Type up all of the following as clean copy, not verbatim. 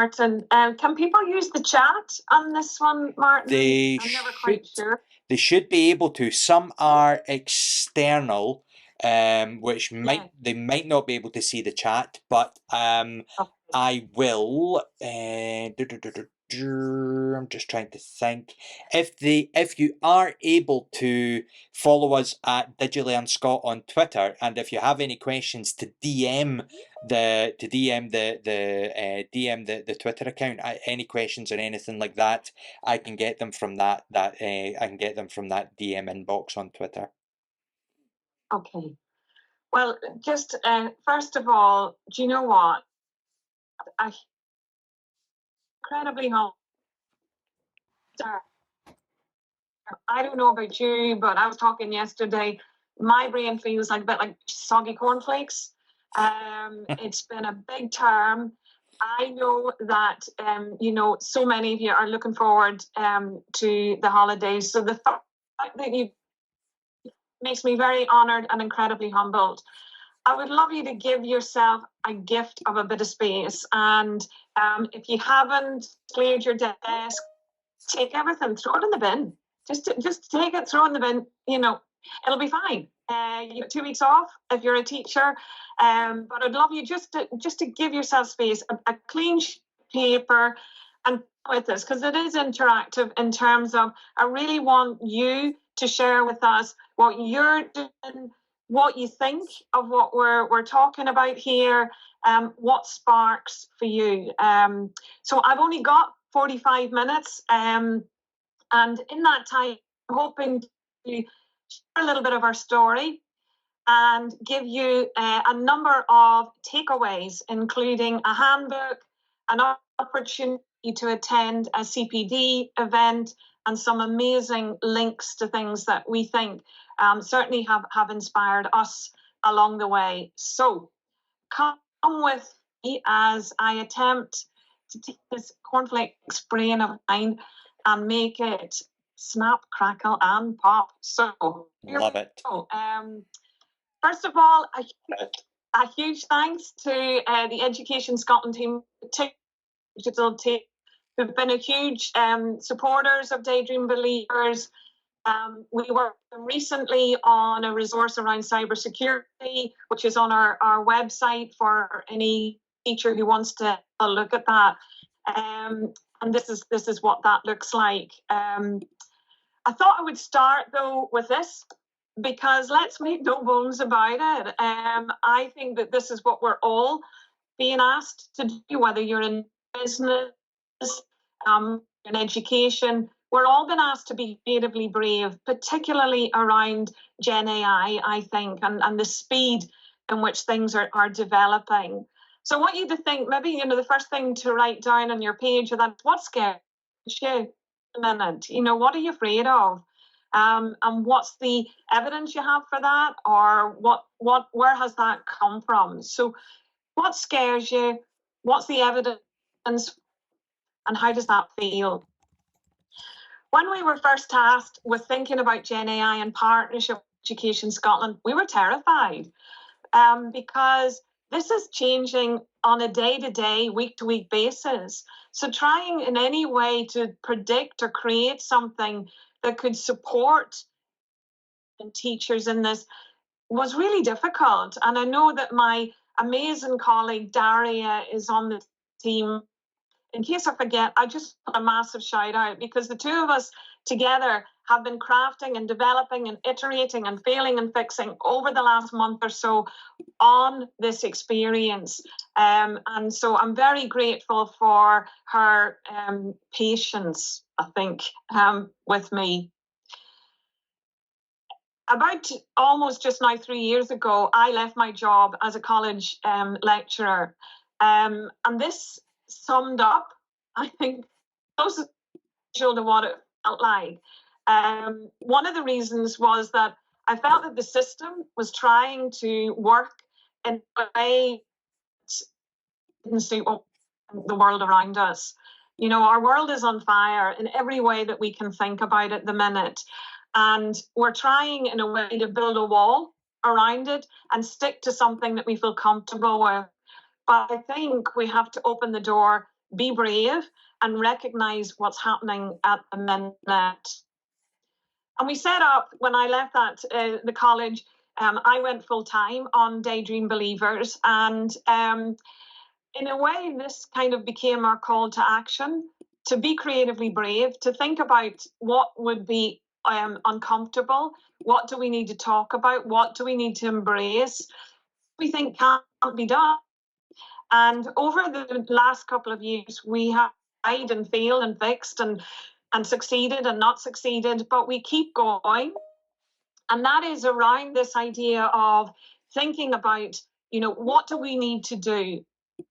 Martin. Can people use the chat on this one, Martin? I'm never quite sure. They should be able to. Some are external, which they might not be able to see the chat, but I will. I'm just trying to think. If you are able to follow us at Digitally and Scott on Twitter, and if you have any questions, to DM the Twitter account, any questions or anything like that, I can get them from that DM inbox on Twitter. Okay. Well, just first of all, do you know what? Incredibly humble. I don't know about you, but I was talking yesterday. My brain feels like a bit like soggy cornflakes. It's been a big term. I know that so many of you are looking forward to the holidays. So the fact that you makes me very honoured and incredibly humbled. I would love you to give yourself a gift of a bit of space. And if you haven't cleared your desk, take everything, throw it in the bin. Just take it, throw it in the bin. It'll be fine. You have 2 weeks off if you're a teacher. But I'd love you just to give yourself space, a clean paper, and with this, because it is interactive in terms of I really want you to share with us what you're doing, what you think of what we're talking about here, what sparks for you. So I've only got 45 minutes, and in that time, I'm hoping to share a little bit of our story and give you a number of takeaways, including a handbook, an opportunity to attend a CPD event, and some amazing links to things that we think certainly have inspired us along the way. So come with me as I attempt to take this cornflakes brain of mine and make it snap, crackle, and pop. So love it. First of all, a huge thanks to the Education Scotland team, digital team, who've been a huge supporters of Daydream Believers. We worked recently on a resource around cybersecurity, which is on our website for any teacher who wants to look at that. And this is what that looks like. I thought I would start though with this, because let's make no bones about it. I think that this is what we're all being asked to do, whether you're in business, in education. We're all been asked to be creatively brave, particularly around Gen AI, I think, and the speed in which things are developing. So I want you to think, maybe, the first thing to write down on your page of that, what scares you a minute? What are you afraid of? And what's the evidence you have for that, or where has that come from? So what scares you? What's the evidence? And how does that feel? When we were first tasked with thinking about Gen AI and partnership with Education Scotland, we were terrified because this is changing on a day-to-day, week-to-week basis. So trying in any way to predict or create something that could support teachers in this was really difficult. And I know that my amazing colleague Daria is on the team. In case I forget, I just put a massive shout out, because the two of us together have been crafting and developing and iterating and failing and fixing over the last month or so on this experience. And so I'm very grateful for her patience, I think, with me. About almost just now 3 years ago, I left my job as a college lecturer. And this summed up, I think, closest to what it felt like. One of the reasons was that I felt that the system was trying to work in a way that didn't suit the world around us. Our world is on fire in every way that we can think about at the minute. And we're trying in a way to build a wall around it and stick to something that we feel comfortable with. But I think we have to open the door be brave, and recognize what's happening at the minute. And we set up, when I left the college, I went full time on Daydream Believers. And in a way, this kind of became our call to action, to be creatively brave, to think about what would be uncomfortable, what do we need to talk about, what do we need to embrace, we think can't be done. And over the last couple of years, we have tried and failed and fixed and succeeded and not succeeded, but we keep going. And that is around this idea of thinking about, what do we need to do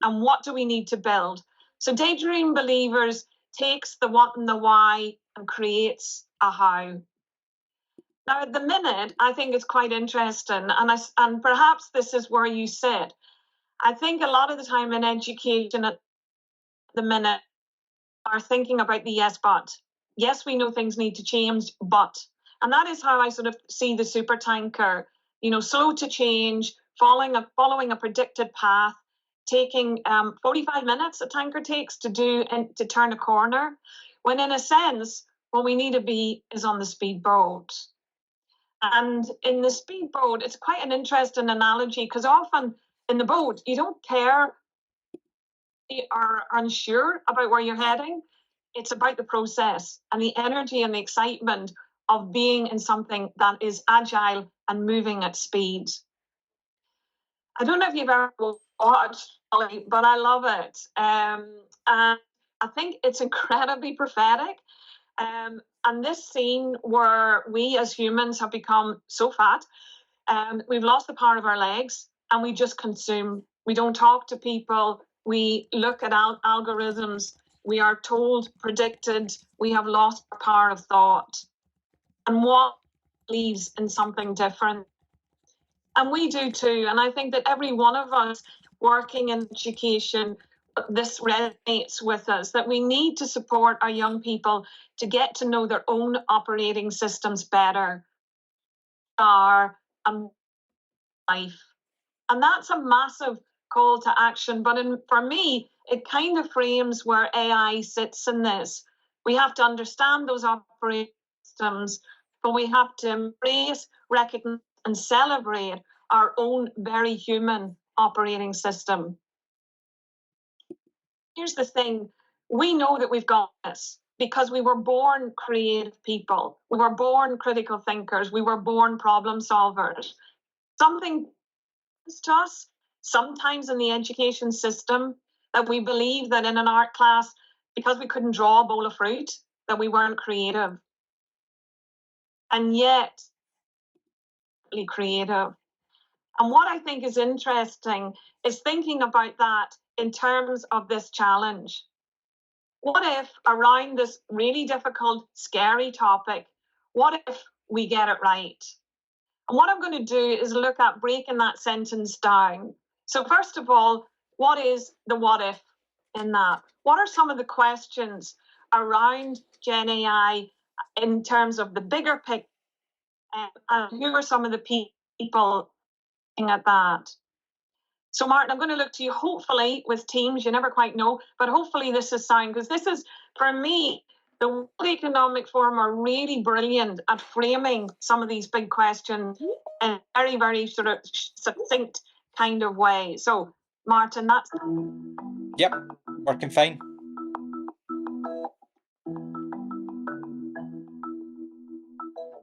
and what do we need to build? So Daydream Believers takes the what and the why and creates a how. Now, at the minute, I think it's quite interesting, and perhaps this is where you sit. I think a lot of the time in education at the minute are thinking about the yes, but. Yes, we know things need to change, but. And that is how I sort of see the super tanker, slow to change, following a predicted path, taking 45 minutes a tanker takes to turn a corner, when in a sense, what we need to be is on the speedboat. And in the speedboat, it's quite an interesting analogy, because often in the boat, you don't care, you are unsure about where you're heading. It's about the process and the energy and the excitement of being in something that is agile and moving at speed. I don't know if you've ever watched, but I love it. And I think it's incredibly prophetic. And this scene where we as humans have become so fat, we've lost the power of our legs, and we just consume. We don't talk to people. We look at algorithms. We are told, predicted. We have lost our power of thought. And what leaves in something different? And we do too. And I think that every one of us working in education, this resonates with us, that we need to support our young people to get to know their own operating systems better, and life. And that's a massive call to action. But for me, it kind of frames where AI sits in this. We have to understand those operating systems, but we have to embrace, recognize, and celebrate our own very human operating system. Here's the thing. We know that we've got this because we were born creative people. We were born critical thinkers. We were born problem solvers. Something to us sometimes in the education system that we believe that in an art class, because we couldn't draw a bowl of fruit, that we weren't creative. And yet, creative. And what I think is interesting is thinking about that in terms of this challenge. What if around this really difficult, scary topic, what if we get it right? And what I'm going to do is look at breaking that sentence down. So first of all, what is the what if in that? What are some of the questions around Gen AI in terms of the bigger picture? And who are some of the people looking at that? So Martin, I'm going to look to you, hopefully with teams, you never quite know, but hopefully this is sound, because this is, for me, the World Economic Forum are really brilliant at framing some of these big questions in a very, very sort of succinct kind of way. So Martin, that's... Yep, working fine.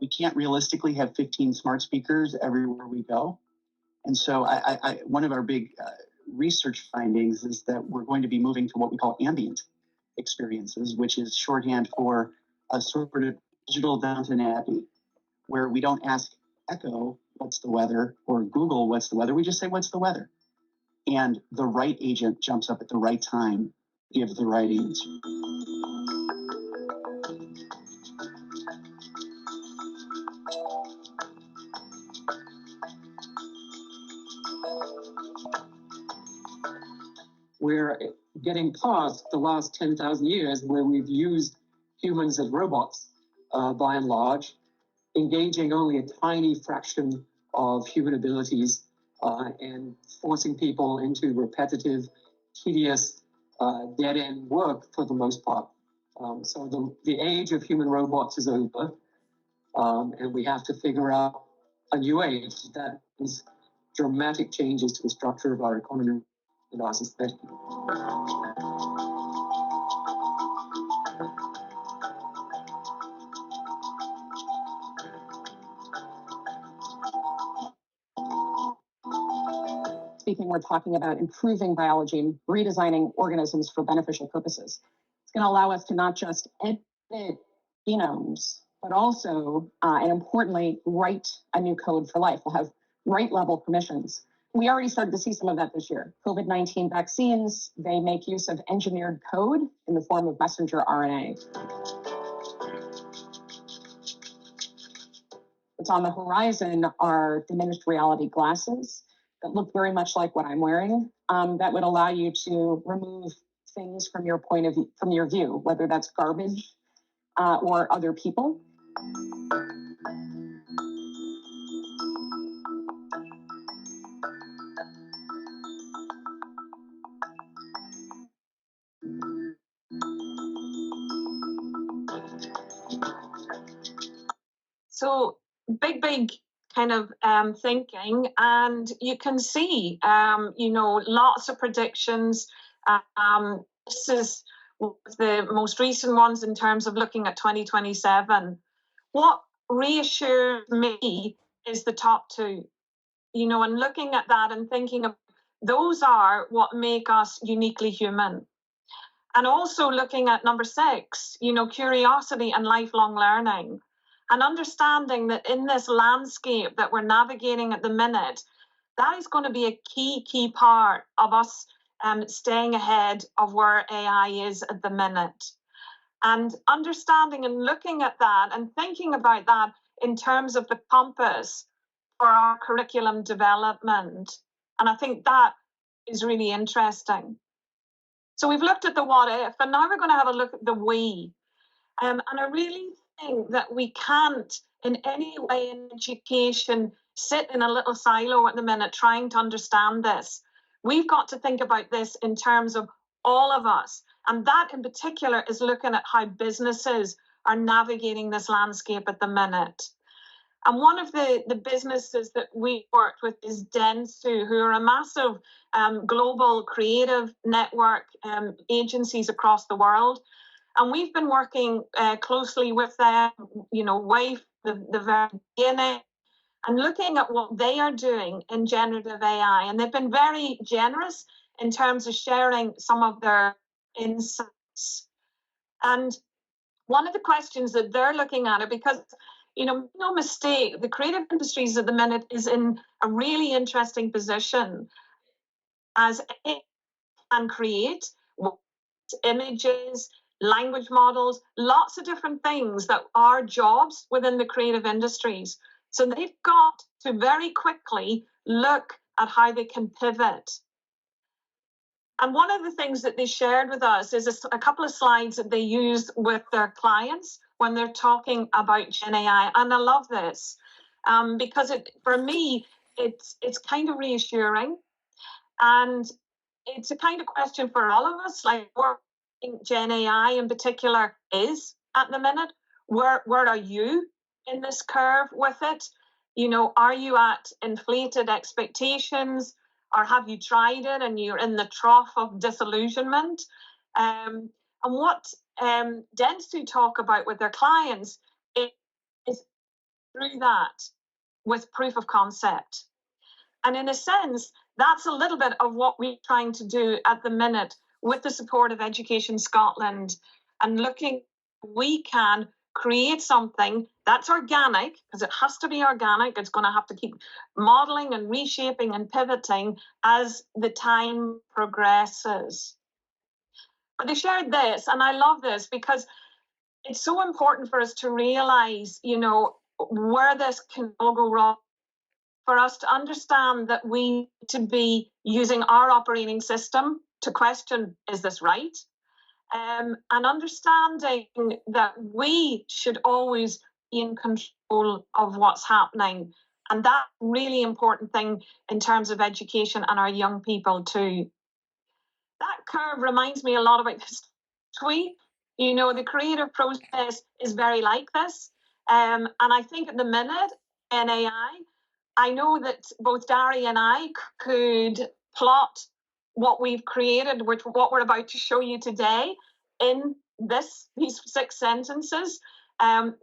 We can't realistically have 15 smart speakers everywhere we go. And so one of our big research findings is that we're going to be moving to what we call ambient experiences, which is shorthand for a sort of digital Downton Abbey, where we don't ask Echo, what's the weather, or Google, what's the weather? We just say, what's the weather? And the right agent jumps up at the right time, gives the right answer. We're getting past the last 10,000 years where we've used humans as robots, by and large, engaging only a tiny fraction of human abilities and forcing people into repetitive, tedious dead-end work for the most part. So the age of human robots is over, and we have to figure out a new age that is dramatic changes to the structure of our economy and our society. Speaking, we're talking about improving biology and redesigning organisms for beneficial purposes. It's going to allow us to not just edit genomes, but also, and importantly, write a new code for life. We'll have right-level permissions. We already started to see some of that this year. COVID-19 vaccines, they make use of engineered code in the form of messenger RNA. What's on the horizon are diminished reality glasses that look very much like what I'm wearing, that would allow you to remove things from your point of view, from your view, whether that's garbage or other people. So big kind of thinking, and you can see, lots of predictions. This is the most recent ones in terms of looking at 2027. What reassures me is the top two, and looking at that and thinking of those are what make us uniquely human. And also looking at number 6, curiosity and lifelong learning, and understanding that in this landscape that we're navigating at the minute, that is going to be a key part of us staying ahead of where AI is at the minute. And understanding and looking at that and thinking about that in terms of the compass for our curriculum development. And I think that is really interesting. So we've looked at the what if, and now we're going to have a look at the we. And I really think that we can't in any way in education sit in a little silo at the minute trying to understand this. We've got to think about this in terms of all of us. And that in particular is looking at how businesses are navigating this landscape at the minute. And one of the businesses that we worked with is Dentsu, who are a massive global creative network agencies across the world. And we've been working closely with them, way from the very beginning, and looking at what they are doing in generative AI. And they've been very generous in terms of sharing some of their insights. And one of the questions that they're looking at it, because no mistake, the creative industries at the minute is in a really interesting position as it can create images, language models, lots of different things that are jobs within the creative industries. So they've got to very quickly look at how they can pivot. And one of the things that they shared with us is a couple of slides that they use with their clients when they're talking about Gen AI. And I love this because for me, it's kind of reassuring. And it's a kind of question for all of us, like where Gen AI in particular is at the minute. Where are you in this curve with it? Are you at inflated expectations? Or have you tried it and you're in the trough of disillusionment? And what Dentsu talk about with their clients is through that with proof of concept. And in a sense, that's a little bit of what we're trying to do at the minute with the support of Education Scotland and looking, we can create something that's organic, because it has to be organic. It's going to have to keep modeling and reshaping and pivoting as the time progresses. But they shared this, and I love this because it's so important for us to realize, where this can all go wrong, for us to understand that we need to be using our operating system to question, is this right? And understanding that we should always be in control of what's happening. And that's a really important thing in terms of education and our young people too. That curve reminds me a lot about this tweet. You know, the creative process is very like this. And I think at the minute, in AI, I know that both Dari and I could plot what we've created with what we're about to show you today in these 6 sentences.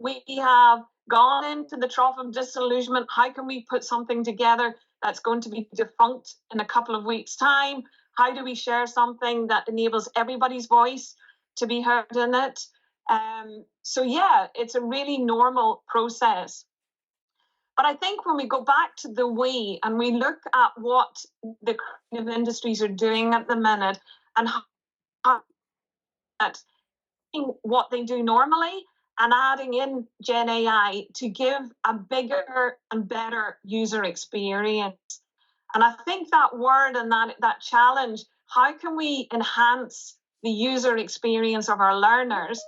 We have gone into the trough of disillusionment. How can we put something together that's going to be defunct in a couple of weeks' time? How do we share something that enables everybody's voice to be heard in it? So yeah, it's a really normal process. But I think when we go back to the we and we look at what the creative industries are doing at the minute and how what they do normally and adding in Gen AI to give a bigger and better user experience. And I think that word and that challenge, how can we enhance the user experience of our learners,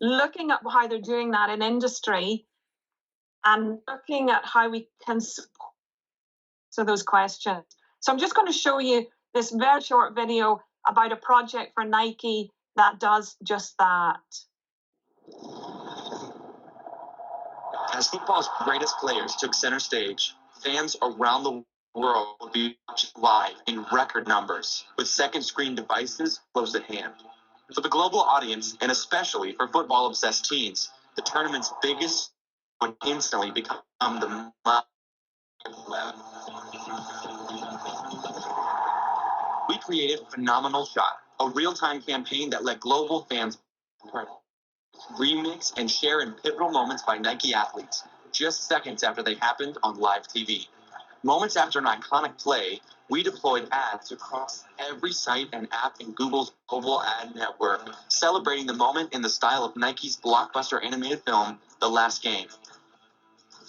looking at how they're doing that in industry and looking at how we can support those questions. So I'm just going to show you this very short video about a project for Nike that does just that. As football's greatest players took center stage, fans around the world will be watching live in record numbers, with second screen devices close at hand. For the global audience, and especially for football-obsessed teens, the tournament's biggest would instantly become the web. We created Phenomenal Shot, a real-time campaign that let global fans remix and share in pivotal moments by Nike athletes, just seconds after they happened on live TV. Moments after an iconic play, we deployed ads across every site and app in Google's global ad network, celebrating the moment in the style of Nike's blockbuster animated film, The Last Game.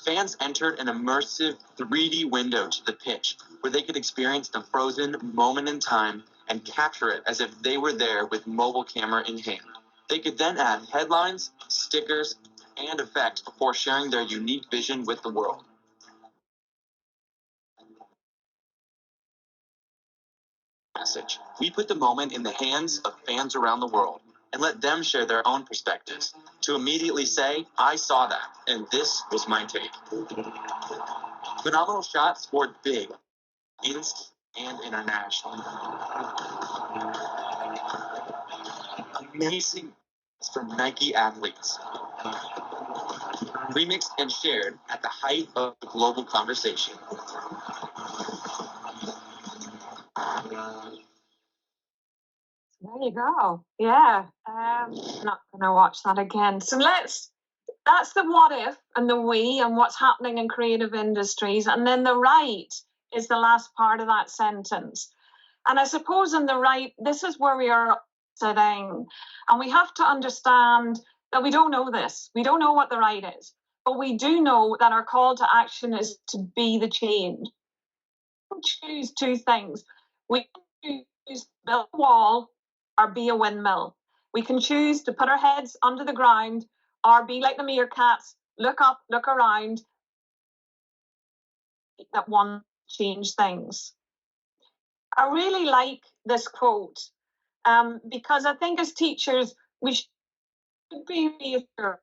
Fans entered an immersive 3D window to the pitch, where they could experience the frozen moment in time and capture it as if they were there with mobile camera in hand. They could then add headlines, stickers, and effects before sharing their unique vision with the world. Message. We put the moment in the hands of fans around the world and let them share their own perspectives to immediately say, I saw that, and this was my take. Phenomenal Shot scored big, instant and internationally. Amazing from Nike athletes. Remixed and shared at the height of the global conversation. There you go. Yeah. Not going to watch that again. So that's the what if and the we and what's happening in creative industries. And then the right is the last part of that sentence. And I suppose in the right, this is where we are sitting. And we have to understand that we don't know this. We don't know what the right is. But we do know that our call to action is to be the change. We choose 2 things. We choose to build a wall or be a windmill. We can choose to put our heads under the ground or be like the meerkats, look up, look around, that want to change things. I really like this quote because I think as teachers, we should be reassured.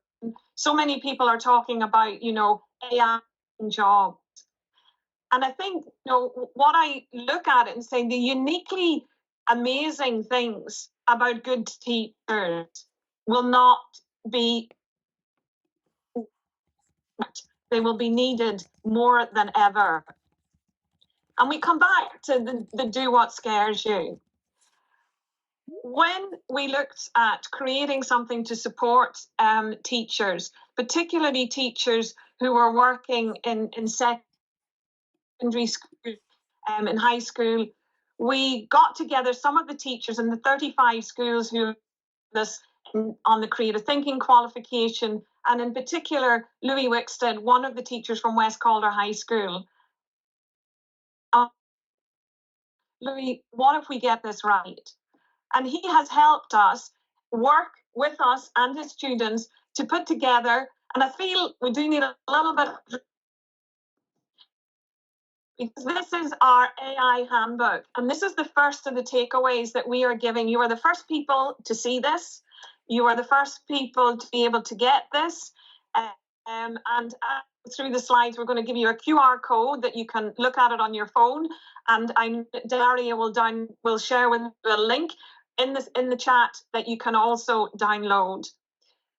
So many people are talking about, AI jobs. And I think, what I look at it and say the uniquely amazing things about good teachers will not be, they will be needed more than ever. And we come back to the do what scares you. When we looked at creating something to support teachers, particularly teachers who were working in secondary school, in high school, we got together some of the teachers in the 35 schools who this on the creative thinking qualification, and in particular, Louis Wickstead, one of the teachers from West Calder High School. Louis, what if we get this right? And he has helped us work with us and his students to put together, and I feel we do need a little bit because this is our AI handbook. And this is the first of the takeaways that we are giving. You are the first people to see this. You are the first people to be able to get this. And through the slides, we're going to give you a QR code that you can look at it on your phone. And Daria will share with the link in the chat that you can also download.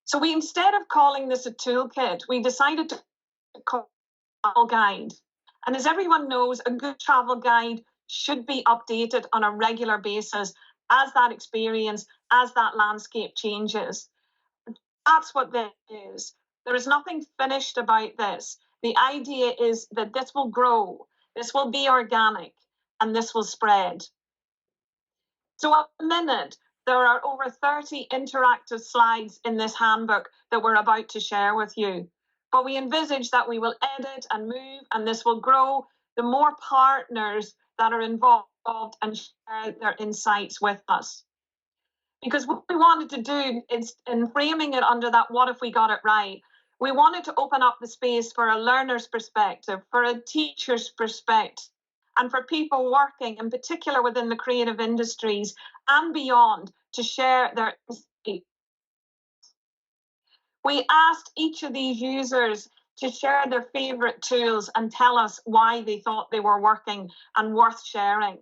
So instead of calling this a toolkit, we decided to call it a travel guide. And as everyone knows, a good travel guide should be updated on a regular basis as that experience, as that landscape changes. That's what this is. There is nothing finished about this. The idea is that this will grow, this will be organic, and this will spread. So at the minute, there are over 30 interactive slides in this handbook that we're about to share with you. But we envisage that we will edit and move, and this will grow the more partners that are involved and share their insights with us. Because what we wanted to do is, in framing it under that what if we got it right, we wanted to open up the space for a learner's perspective, for a teacher's perspective, and for people working, in particular within the creative industries and beyond, to share their insights. We asked each of these users to share their favorite tools and tell us why they thought they were working and worth sharing.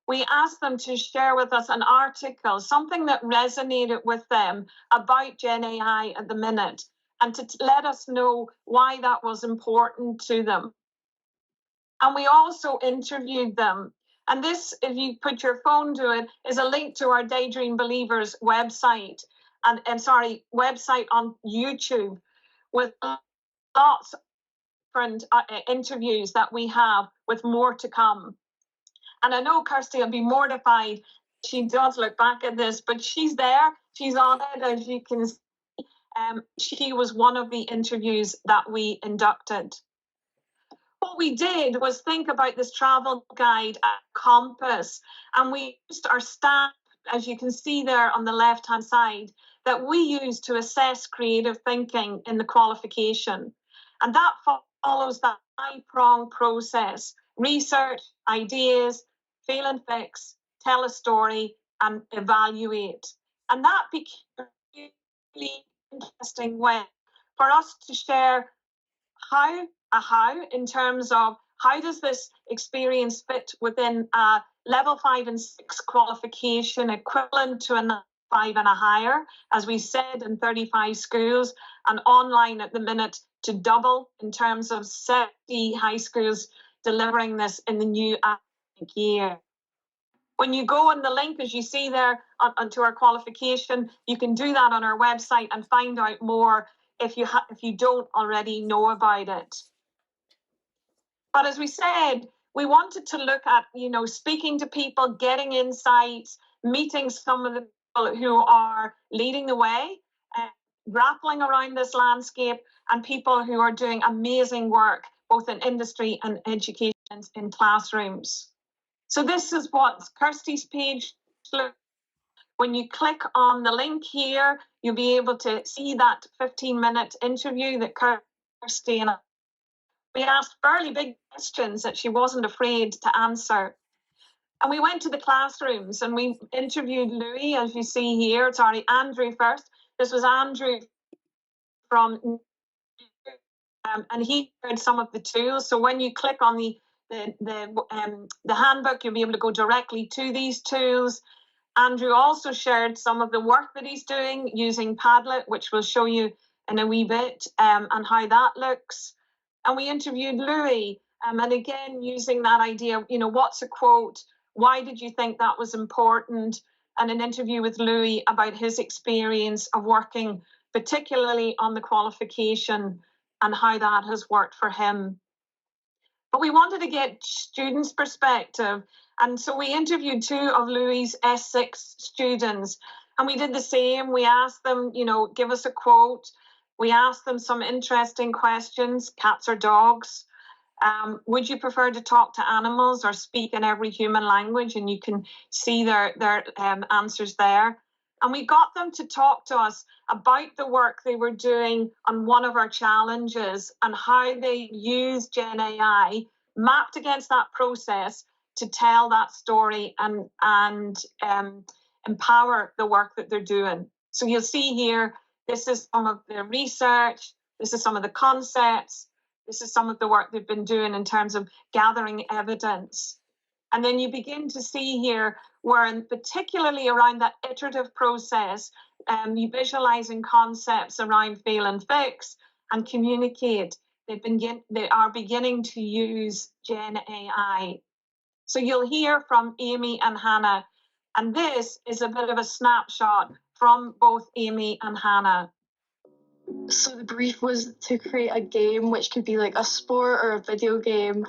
We asked them to share with us an article, something that resonated with them about Gen AI at the minute, and to let us know why that was important to them. And we also interviewed them. And this, if you put your phone to it, is a link to our Daydream Believers website, website on YouTube, with lots of different interviews that we have, with more to come. And I know Kirsty will be mortified. She does look back at this, but she's there. She's on it, as you can see. She was one of the interviews that we inducted. What we did was think about this travel guide at Compass, and we used our stamp, as you can see there on the left-hand side, that we use to assess creative thinking in the qualification. And that follows that five-prong process: research, ideas, feel and fix, tell a story, and evaluate. And that became a really interesting way for us to share how in terms of how does this experience fit within a level 5 and 6 qualification equivalent to a 5 and a higher, as we said, in 35 schools, and online at the minute to double in terms of 70 high schools delivering this in the new academic year. When you go on the link, as you see there, onto our qualification, you can do that on our website and find out more if you don't already know about it. But as we said, we wanted to look at, speaking to people, getting insights, meeting some of the people who are leading the way, grappling around this landscape, and people who are doing amazing work, both in industry and education in classrooms. So this is what Kirsty's page looks. When you click on the link here, you'll be able to see that 15-minute interview that Kirsty and I, we asked fairly big questions that she wasn't afraid to answer. And we went to the classrooms and we interviewed Louis, as you see here. Sorry, Andrew first. This was Andrew from, and he shared some of the tools. So when you click on the handbook, you'll be able to go directly to these tools. Andrew also shared some of the work that he's doing using Padlet, which we'll show you in a wee bit, and how that looks. And we interviewed Louis, and again, using that idea, what's a quote? Why did you think that was important? And an interview with Louis about his experience of working, particularly on the qualification, and how that has worked for him. But we wanted to get students' perspective. And so we interviewed 2 of Louis' S6 students. And we did the same. We asked them, give us a quote. We asked them some interesting questions, cats or dogs. Would you prefer to talk to animals or speak in every human language? And you can see their answers there. And we got them to talk to us about the work they were doing on one of our challenges and how they used Gen AI mapped against that process to tell that story and empower the work that they're doing. So you'll see here, this is some of the research, this is some of the concepts, this is some of the work they've been doing in terms of gathering evidence. And then you begin to see here where, particularly around that iterative process, you visualizing concepts around fail and fix and communicate. They are beginning to use Gen AI. So you'll hear from Amy and Hannah, and this is a bit of a snapshot from both Amy and Hannah. So the brief was to create a game, which could be like a sport or a video game,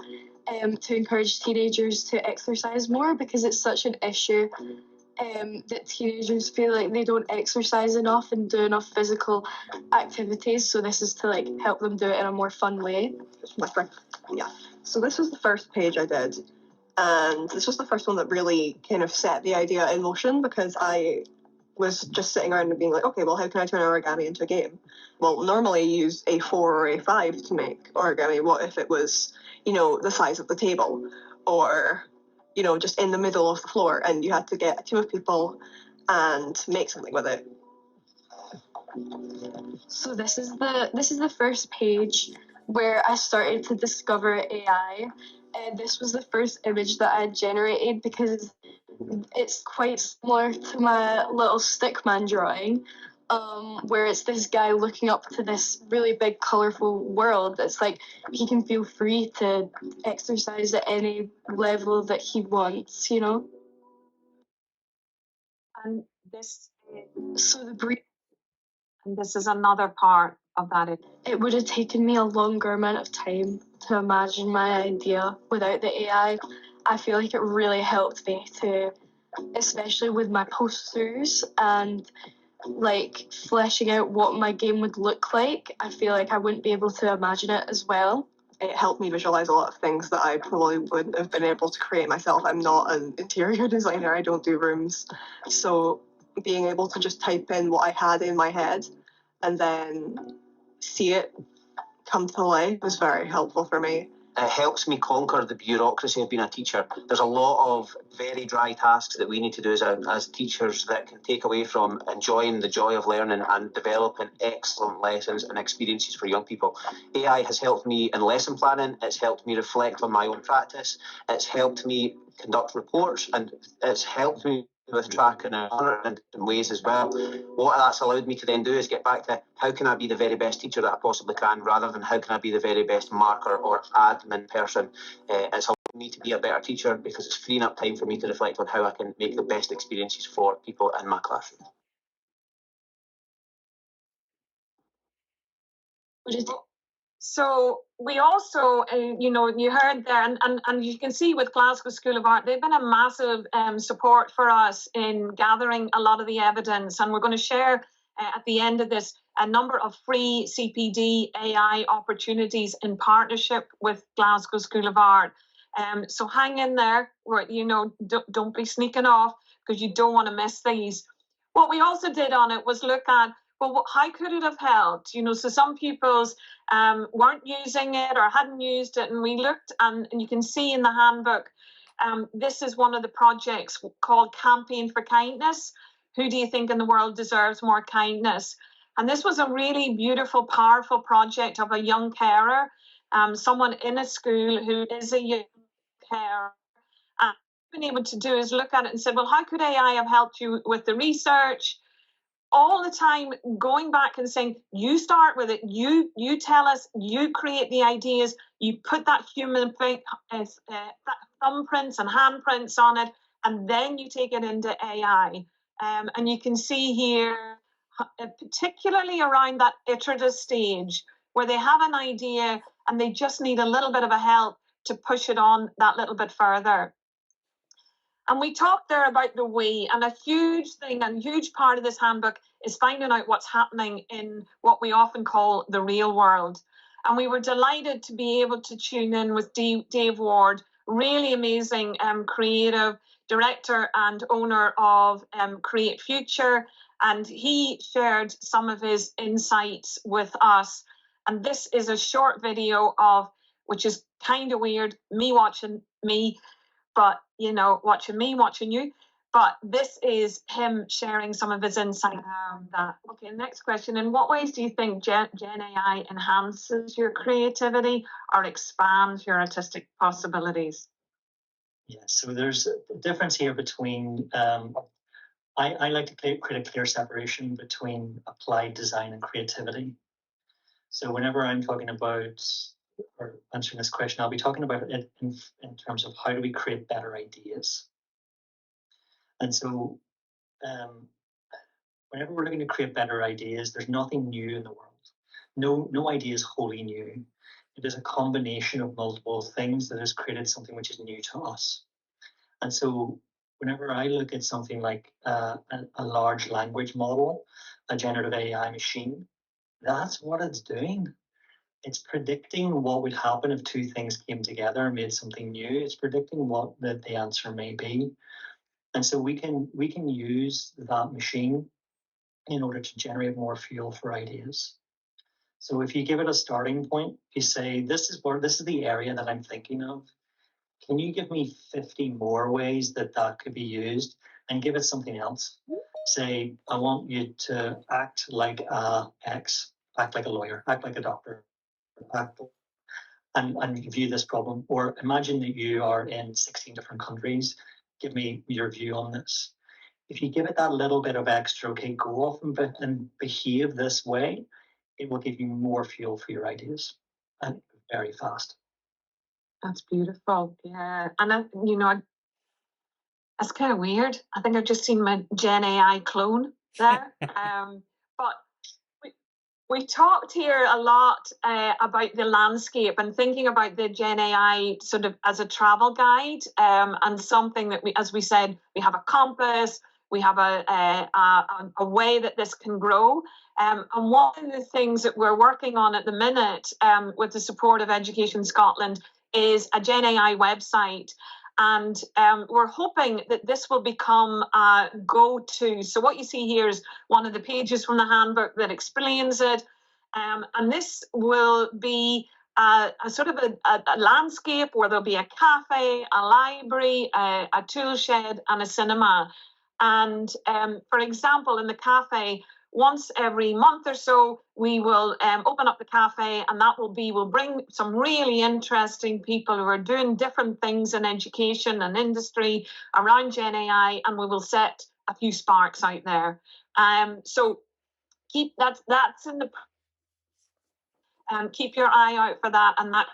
to encourage teenagers to exercise more, because it's such an issue that teenagers feel like they don't exercise enough and do enough physical activities. So this is to like help them do it in a more fun way. Yeah. So this was the first page I did, and this was the first one that really kind of set the idea in motion, because I was just sitting around and being like, okay, well, how can I turn origami into a game? Well, normally you use A4 or A5 to make origami. What if it was, the size of the table, or, just in the middle of the floor, and you had to get a team of people and make something with it? So this is the first page where I started to discover AI. And this was the first image that I generated, because it's quite similar to my little stickman drawing, where it's this guy looking up to this really big, colourful world. It's like he can feel free to exercise at any level that he wants, And this So the brief. And this is another part of that. It would have taken me a longer amount of time to imagine my idea without the AI. I feel like it really helped me to, especially with my posters and like fleshing out what my game would look like. I feel like I wouldn't be able to imagine it as well. It helped me visualize a lot of things that I probably wouldn't have been able to create myself. I'm not an interior designer, I don't do rooms. So being able to just type in what I had in my head and then see it come to life was very helpful for me. It helps me conquer the bureaucracy of being a teacher. There's a lot of very dry tasks that we need to do as teachers that can take away from enjoying the joy of learning and developing excellent lessons and experiences for young people. AI has helped me in lesson planning. It's helped me reflect on my own practice. It's helped me conduct reports, and it's helped me with tracking and in different ways as well. What that's allowed me to then do is get back to how can I be the very best teacher that I possibly can, rather than how can I be the very best marker or admin person. It's allowed me to be a better teacher because it's freeing up time for me to reflect on how I can make the best experiences for people in my classroom. So we also, you heard there, and you can see with Glasgow School of Art, they've been a massive support for us in gathering a lot of the evidence. And we're going to share at the end of this a number of free CPD AI opportunities in partnership with Glasgow School of Art. So hang in there, don't be sneaking off, because you don't want to miss these. What we also did on it was look at, well, how could it have helped? So some pupils weren't using it or hadn't used it, and we looked, and you can see in the handbook, this is one of the projects called Campaign for Kindness. Who do you think in the world deserves more kindness? And this was a really beautiful, powerful project of a young carer, someone in a school who is a young carer. And what we've been able to do is look at it and say, well, how could AI have helped you with the research? All the time going back and saying, you start with it, you tell us, you create the ideas, you put that human that thumbprints and handprints on it, and then you take it into AI. And you can see here, particularly around that iterative stage, where they have an idea and they just need a little bit of a help to push it on that little bit further. And we talked there about the we, and a huge thing and huge part of this handbook is finding out what's happening in what we often call the real world. And we were delighted to be able to tune in with Dave Ward, really amazing creative director and owner of Create Future. And he shared some of his insights with us. And this is a short video of which is kind of weird, me watching me, but, you know, watching me, watching you. But this is him sharing some of his insight. Okay, next question. In what ways do you think Gen AI enhances your creativity or expands your artistic possibilities? Yeah, so there's a difference here between, I like to create a clear separation between applied design and creativity. So whenever I'm talking about or answering this question, I'll be talking about it in terms of how do we create better ideas. And so whenever we're looking to create better ideas, there's nothing new in the world. No idea is wholly new. It is a combination of multiple things that has created something which is new to us. And so whenever I look at something like a large language model, a generative AI machine, that's what it's doing. It's predicting what would happen if two things came together and made something new. It's predicting what the answer may be. And so we can use that machine in order to generate more fuel for ideas. So if you give it a starting point, you say, this is the area that I'm thinking of. Can you give me 50 more ways that could be used, and give it something else? Say, I want you to act like X, act like a lawyer, act like a doctor, and view this problem. Or imagine that you are in 16 different countries. Give me your view on this. If you give it that little bit of extra, okay, go off and behave this way, it will give you more fuel for your ideas, and very fast. That's beautiful. Yeah. And, you know, that's kind of weird. I think I've just seen my Gen AI clone there. But we talked here a lot about the landscape and thinking about the Gen AI sort of as a travel guide, and something that we, as we said, we have a compass, we have a way that this can grow. And one of the things that we're working on at the minute, with the support of Education Scotland, is a Gen AI website. And we're hoping that this will become a go-to. So what you see here is one of the pages from the handbook that explains it. And this will be a sort of a landscape where there'll be a cafe, a library, a tool shed, and a cinema. And for example, in the cafe, once every month or so, we will open up the cafe, and we'll bring some really interesting people who are doing different things in education and industry around Gen AI, and we will set a few sparks out there. So that's in the keep your eye out for that, and that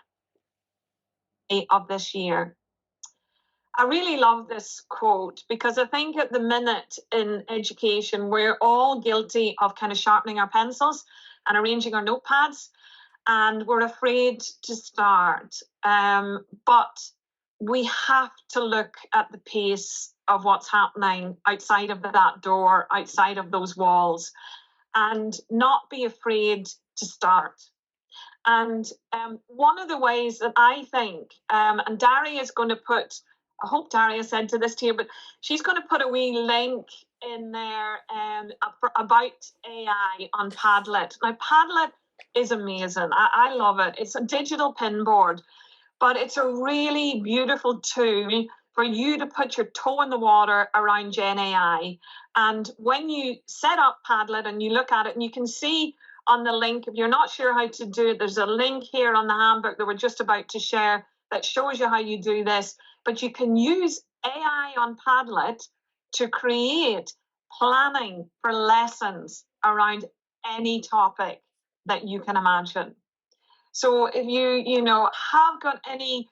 of this year. I really love this quote because I think at the minute in education, we're all guilty of kind of sharpening our pencils and arranging our notepads, and we're afraid to start. But we have to look at the pace of what's happening outside of that door, outside of those walls, and not be afraid to start. And one of the ways that I think, and Daria is going to put, I hope Daria said to this to you, but she's going to put a wee link in there about AI on Padlet. Now, Padlet is amazing. I love it. It's a digital pinboard, but it's a really beautiful tool for you to put your toe in the water around Gen AI. And when you set up Padlet and you look at it, and you can see on the link, if you're not sure how to do it, there's a link here on the handbook that we're just about to share that shows you how you do this. But you can use AI on Padlet to create planning for lessons around any topic that you can imagine. So if you have got any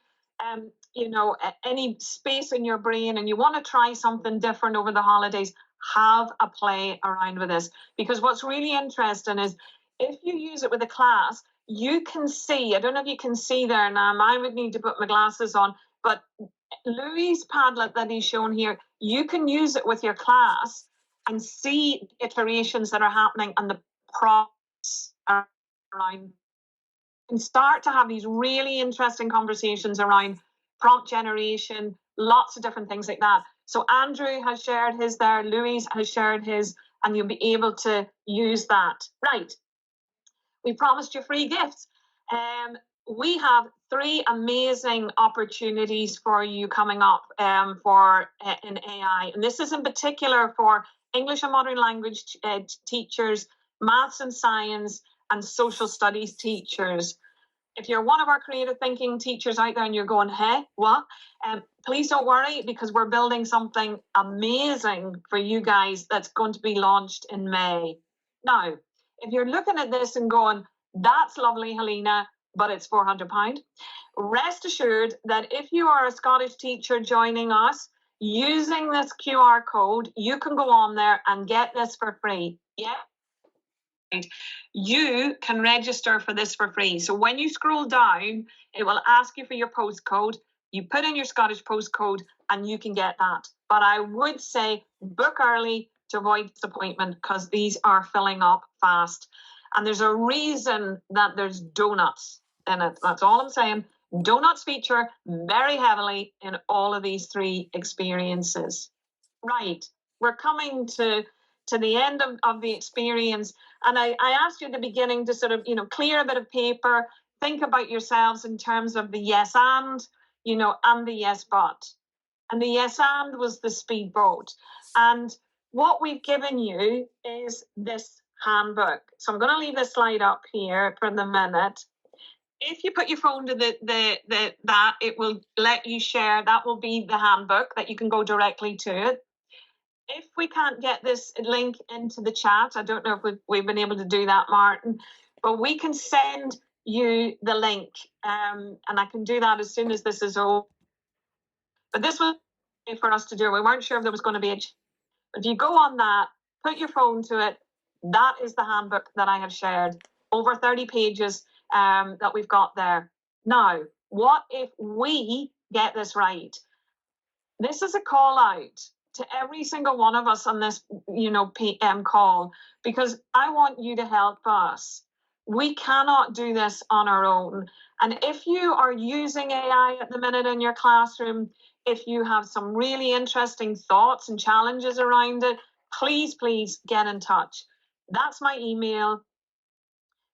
any space in your brain and you want to try something different over the holidays, have a play around with this. Because what's really interesting is if you use it with a class, you can see, I don't know if you can see there now, I would need to put my glasses on, but Louis' Padlet that he's shown here, you can use it with your class and see iterations that are happening and the prompts around. And start to have these really interesting conversations around prompt generation, lots of different things like that. So Andrew has shared his there, Louis has shared his, and you'll be able to use that. Right. We promised you free gifts. we have 3 amazing opportunities for you coming up for in AI. And this is in particular for English and modern language teachers, maths and science, and social studies teachers. If you're one of our creative thinking teachers out there and you're going, hey, what? Please don't worry, because we're building something amazing for you guys that's going to be launched in May. Now, if you're looking at this and going, that's lovely, Helena, but it's £400, rest assured that if you are a Scottish teacher joining us, using this QR code, you can go on there and get this for free. Yeah. You can register for this for free. So when you scroll down, it will ask you for your postcode. You put in your Scottish postcode and you can get that. But I would say book early to avoid disappointment, because these are filling up fast. And there's a reason that there's donuts in it. That's all I'm saying. Donuts feature very heavily in all of these 3 experiences. Right, we're coming to the end of the experience. And I asked you at the beginning to sort of, clear a bit of paper, think about yourselves in terms of the yes and, and the yes but. And the yes and was the speedboat. And what we've given you is this handbook. So I'm going to leave this slide up here for the minute. If you put your phone to that, it will let you share. That will be the handbook that you can go directly to it. If we can't get this link into the chat, I don't know if we've been able to do that, Martin, but we can send you the link, and I can do that as soon as this is over. But this was for us to do. We weren't sure if there was going to be a chat. If you go on that, put your phone to it, that is the handbook that I have shared. Over 30 pages that we've got there. Now, what if we get this right? This is a call out to every single one of us on this, PM call, because I want you to help us. We cannot do this on our own. And if you are using AI at the minute in your classroom, if you have some really interesting thoughts and challenges around it, please get in touch. That's my email.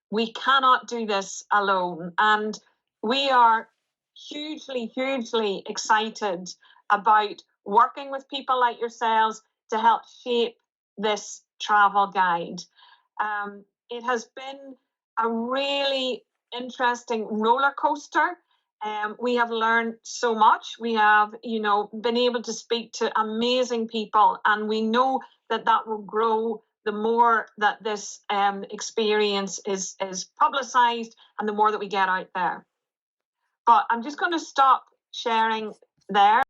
We cannot do this alone. And we are hugely excited about working with people like yourselves to help shape this travel guide. It has been a really interesting roller coaster. We have learned so much. We have, been able to speak to amazing people, and we know that will grow the more that this experience is publicized and the more that we get out there. But I'm just going to stop sharing there.